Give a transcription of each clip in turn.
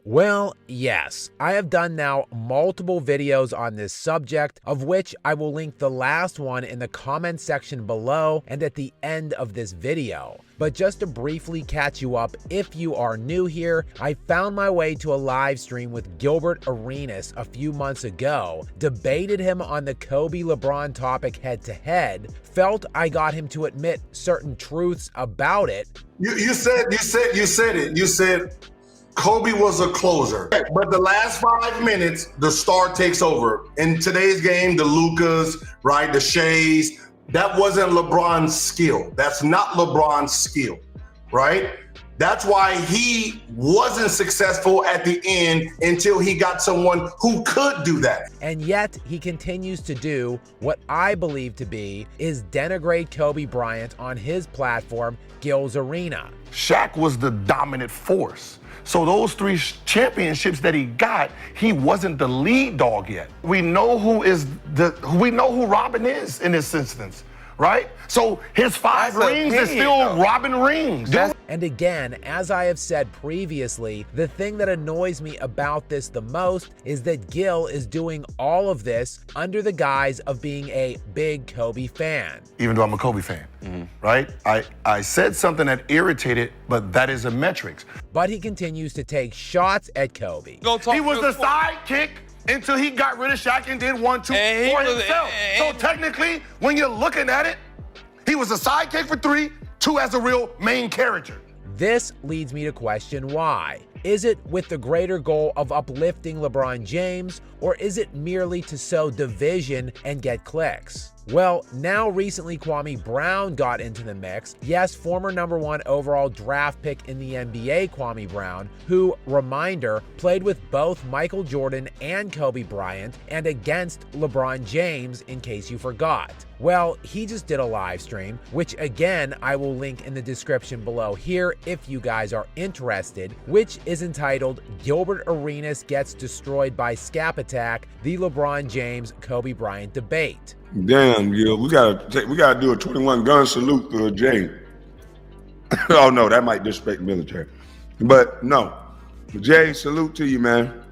Well, yes, I have done now multiple videos on this subject, of which I will link the last one in the comment section below and at the end of this video. But just to briefly catch you up, if you are new here, I found my way to a live stream with Gilbert Arenas a few months ago, debated him on the Kobe LeBron topic head to head, felt I got him to admit certain truths about it. You said it. You said Kobe was a closer, but the last 5 minutes, the star takes over. In today's game, the Lukas, right, the Shays, that wasn't LeBron's skill. That's not LeBron's skill, right? That's why he wasn't successful at the end until he got someone who could do that. And yet he continues to do what I believe to be is denigrate Kobe Bryant on his platform, Gil's Arena. Shaq was the dominant force. So those 3 championships that he got, he wasn't the lead dog yet. We know who Robin is in this instance, right? So his 5 rings is still Robin rings. And again, as I have said previously, the thing that annoys me about this the most is that Gil is doing all of this under the guise of being a big Kobe fan. Even though I'm a Kobe fan, right? I said something that irritated, but that is a metrics. But he continues to take shots at Kobe. He was the sidekick until he got rid of Shaq and did 1-2 for himself. So technically, when you're looking at it, he was a sidekick for 3, 2 as a real main character. This leads me to question why. Is it with the greater goal of uplifting LeBron James, or is it merely to sow division and get clicks? Well, now recently Kwame Brown got into the mix. Yes, former #1 overall draft pick in the NBA, Kwame Brown, who, reminder, played with both Michael Jordan and Kobe Bryant and against LeBron James, in case you forgot. Well, he just did a live stream, which again, I will link in the description below here if you guys are interested, which is entitled Gilbert Arenas Gets Destroyed by Skap Attack, the LeBron James Kobe Bryant Debate. Damn, Gil, we gotta do a 21 gun salute to Jay. Oh no, that might disrespect the military. But no, Jay, salute to you, man.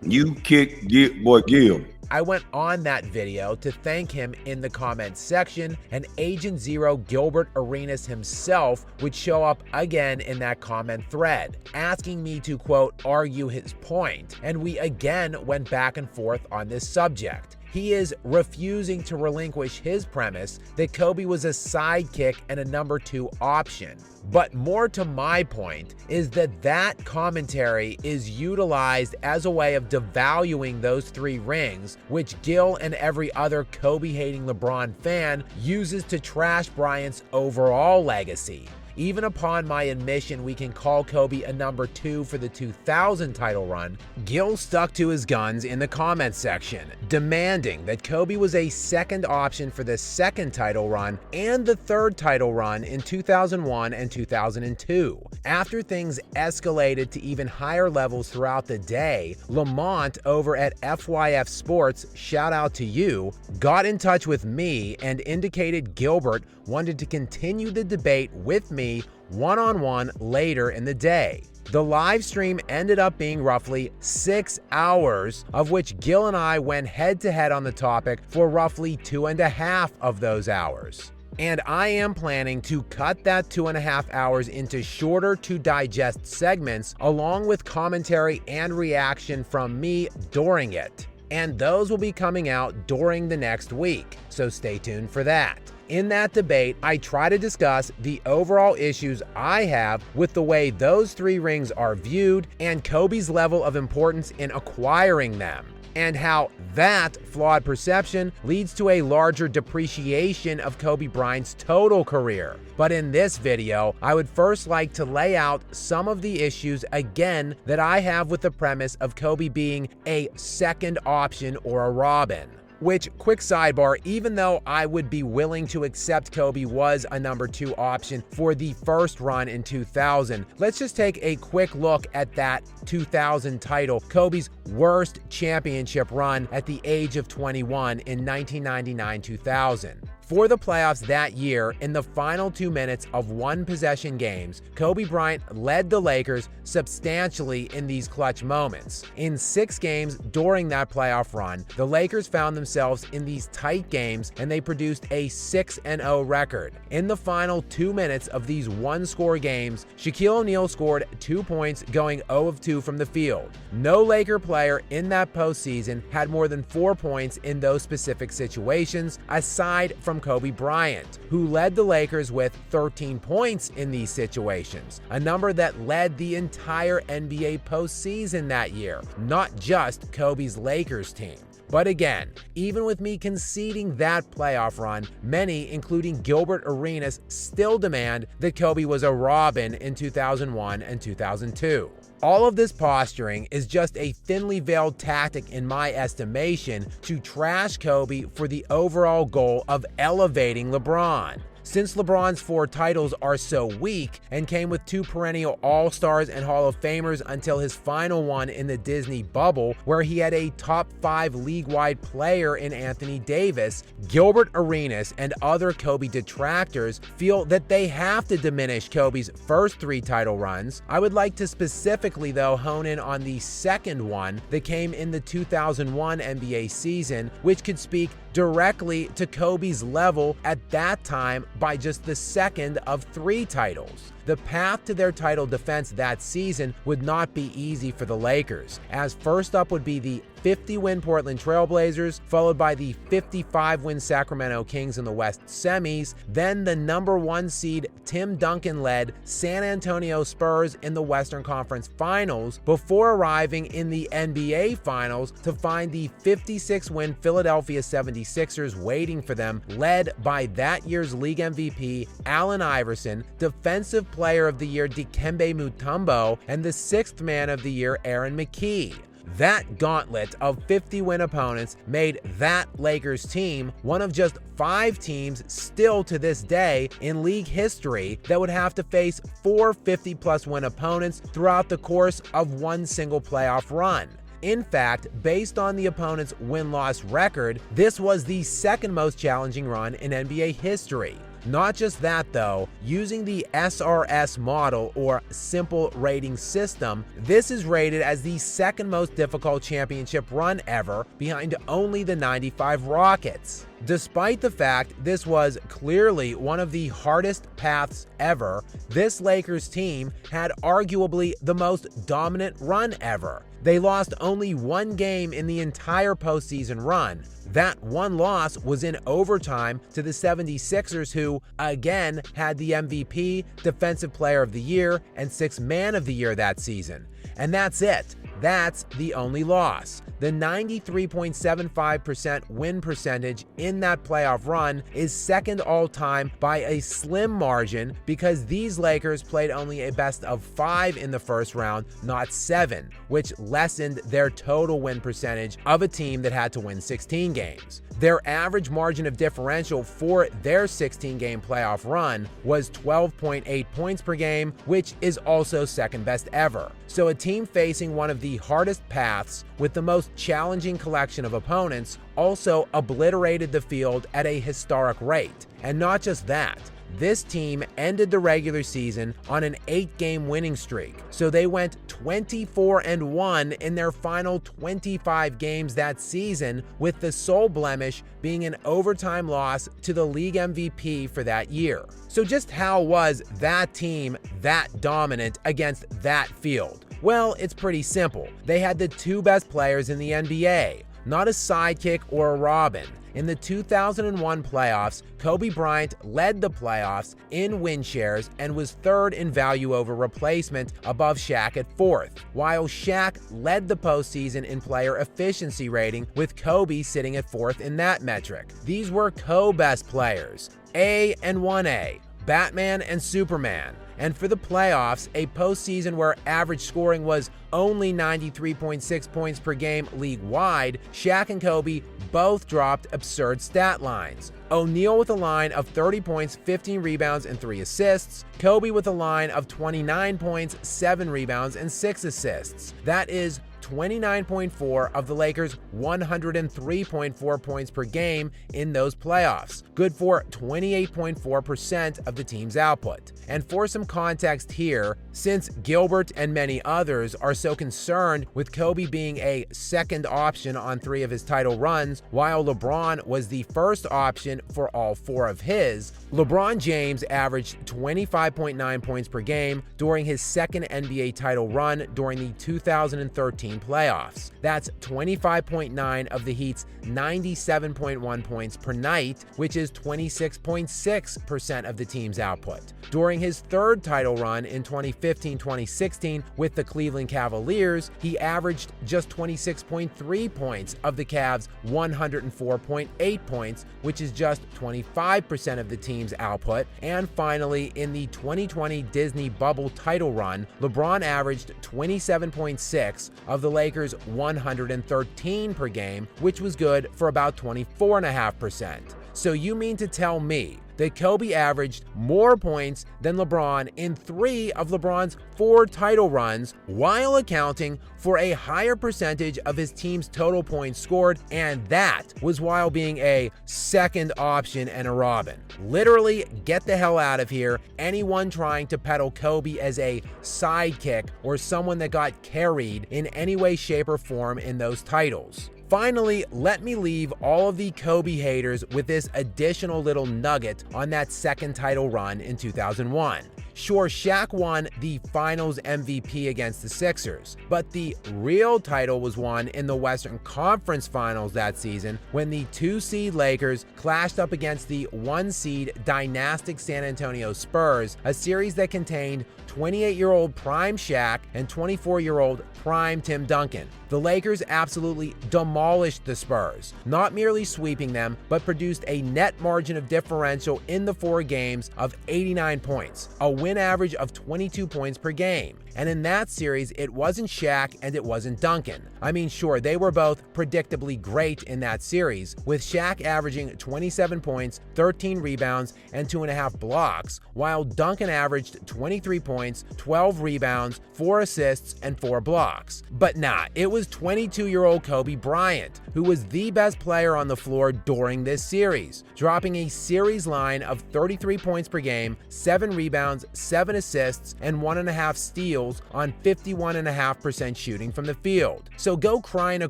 You kick boy Gil. I went on that video to thank him in the comments section, and Agent Zero Gilbert Arenas himself would show up again in that comment thread, asking me to, quote, argue his point, and we again went back and forth on this subject. He is refusing to relinquish his premise that Kobe was a sidekick and a #2 option. But more to my point is that commentary is utilized as a way of devaluing those 3 rings, which Gil and every other Kobe-hating LeBron fan uses to trash Bryant's overall legacy. Even upon my admission we can call Kobe a #2 for the 2000 title run, Gil stuck to his guns in the comments section, demanding that Kobe was a second option for the 2nd title run and the 3rd title run in 2001 and 2002. After things escalated to even higher levels throughout the day, Lamont over at FYF Sports, shout out to you, got in touch with me and indicated Gilbert wanted to continue the debate with me one-on-one later in the day. The live stream ended up being roughly 6 hours, of which Gil and I went head-to-head on the topic for roughly 2.5 of those hours. And I am planning to cut that 2.5 hours into shorter to digest segments, along with commentary and reaction from me during it. And those will be coming out during the next week, so stay tuned for that. In that debate, I try to discuss the overall issues I have with the way those 3 rings are viewed and Kobe's level of importance in acquiring them, and how that flawed perception leads to a larger depreciation of Kobe Bryant's total career. But in this video, I would first like to lay out some of the issues again that I have with the premise of Kobe being a second option or a Robin. Which, quick sidebar, even though I would be willing to accept Kobe was a #2 option for the first run in 2000, let's just take a quick look at that 2000 title, Kobe's worst championship run at the age of 21 in 1999-2000. For the playoffs that year, in the final 2 minutes of one-possession games, Kobe Bryant led the Lakers substantially in these clutch moments. In 6 games during that playoff run, the Lakers found themselves in these tight games and they produced a 6-0 record. In the final 2 minutes of these one-score games, Shaquille O'Neal scored 2 points going 0 of 2 from the field. No Laker player in that postseason had more than 4 points in those specific situations, aside from Kobe Bryant, who led the Lakers with 13 points in these situations, a number that led the entire NBA postseason that year, not just Kobe's Lakers team. But again, even with me conceding that playoff run, many, including Gilbert Arenas, still demand that Kobe was a Robin in 2001 and 2002. All of this posturing is just a thinly veiled tactic in my estimation to trash Kobe for the overall goal of elevating LeBron. Since LeBron's 4 titles are so weak and came with 2 perennial All-Stars and Hall of Famers until his final one in the Disney bubble, where he had a top 5 league-wide player in Anthony Davis, Gilbert Arenas and other Kobe detractors feel that they have to diminish Kobe's first 3 title runs. I would like to specifically, though, hone in on the second one that came in the 2001 NBA season, which could speak directly to Kobe's level at that time by just the second of 3 titles. The path to their title defense that season would not be easy for the Lakers, as first up would be the 50-win Portland Trail Blazers, followed by the 55-win Sacramento Kings in the West semis, then the number 1 seed Tim Duncan-led San Antonio Spurs in the Western Conference Finals, before arriving in the NBA Finals to find the 56-win Philadelphia 76ers waiting for them, led by that year's league MVP Allen Iverson, Defensive Player of the Year Dikembe Mutombo, and the 6th Man of the Year Aaron McKie. That gauntlet of 50-win opponents made that Lakers team one of just 5 teams still to this day in league history that would have to face 4 50-plus win opponents throughout the course of one single playoff run. In fact, based on the opponent's win-loss record, this was the second most challenging run in NBA history. Not just that though, using the SRS model or simple rating system, this is rated as the second most difficult championship run ever, behind only the '95 Rockets. Despite the fact this was clearly one of the hardest paths ever, this Lakers team had arguably the most dominant run ever. They lost only 1 game in the entire postseason run. That one loss was in overtime to the 76ers, who, again, had the MVP, Defensive Player of the Year, and 6th Man of the Year that season. And that's it. That's the only loss. The 93.75% win percentage in that playoff run is second all-time by a slim margin, because these Lakers played only a best of 5 in the first round, not 7, which lessened their total win percentage of a team that had to win 16 games. Their average margin of differential for their 16-game playoff run was 12.8 points per game, which is also second best ever. So a team facing one of the hardest paths with the most challenging collection of opponents also obliterated the field at a historic rate. And not just that, this team ended the regular season on an 8-game winning streak, so they went 24-1 in their final 25 games that season, with the sole blemish being an overtime loss to the league MVP for that year. So just how was that team that dominant against that field? Well, it's pretty simple. They had the 2 best players in the NBA, not a sidekick or a Robin. In the 2001 playoffs, Kobe Bryant led the playoffs in win shares and was 3rd in value over replacement, above Shaq at 4th, while Shaq led the postseason in player efficiency rating, with Kobe sitting at 4th in that metric. These were co-best players, A and 1A, Batman and Superman. And for the playoffs, a postseason where average scoring was only 93.6 points per game league-wide, Shaq and Kobe both dropped absurd stat lines. O'Neal with a line of 30 points, 15 rebounds, and 3 assists. Kobe with a line of 29 points, 7 rebounds, and 6 assists. That is 29.4 of the Lakers' 103.4 points per game in those playoffs, good for 28.4% of the team's output. And for some context here, since Gilbert and many others are so concerned with Kobe being a second option on 3 of his title runs, while LeBron was the first option for all 4 of his, LeBron James averaged 25.9 points per game during his second NBA title run during the 2013 playoffs. That's 25.9 of the Heat's 97.1 points per night, which is 26.6% of the team's output. During his third title run in 2015-2016 with the Cleveland Cavaliers, he averaged just 26.3 points of the Cavs' 104.8 points, which is just 25% of the team's output. And finally, in the 2020 Disney Bubble title run, LeBron averaged 27.6 of the Lakers' 113 per game, which was good for about 24.5%. So you mean to tell me that Kobe averaged more points than LeBron in 3 of LeBron's 4 title runs, while accounting for a higher percentage of his team's total points scored, and that was while being a second option and a Robin. Literally, get the hell out of here, anyone trying to peddle Kobe as a sidekick or someone that got carried in any way, shape, or form in those titles. Finally, let me leave all of the Kobe haters with this additional little nugget on that second title run in 2001. Sure, Shaq won the Finals MVP against the Sixers, but the real title was won in the Western Conference Finals that season when the 2-seed Lakers clashed up against the 1-seed dynastic San Antonio Spurs, a series that contained 28-year-old prime Shaq and 24-year-old prime Tim Duncan. The Lakers absolutely demolished the Spurs, not merely sweeping them, but produced a net margin of differential in the 4 games of 89 points, a win average of 22 points per game. And in that series, it wasn't Shaq and it wasn't Duncan. I mean, sure, they were both predictably great in that series, with Shaq averaging 27 points, 13 rebounds, and 2.5 blocks, while Duncan averaged 23 points, 12 rebounds, 4 assists, and 4 blocks. But nah, it was 22-year-old Kobe Bryant, who was the best player on the floor during this series, dropping a series line of 33 points per game, 7 rebounds, 7 assists, and 1.5 steals on 51.5% shooting from the field. So go cry in a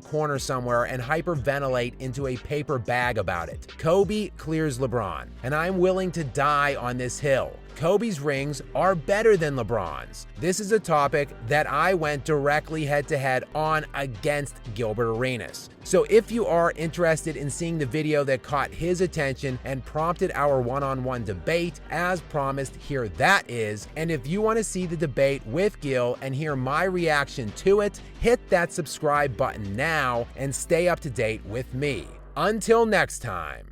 corner somewhere and hyperventilate into a paper bag about it. Kobe clears LeBron, and I'm willing to die on this hill. Kobe's rings are better than LeBron's. This is a topic that I went directly head-to-head on against Gilbert Arenas. So if you are interested in seeing the video that caught his attention and prompted our one-on-one debate, as promised, here that is. And if you want to see the debate with Gil and hear my reaction to it, hit that subscribe button now and stay up to date with me. Until next time.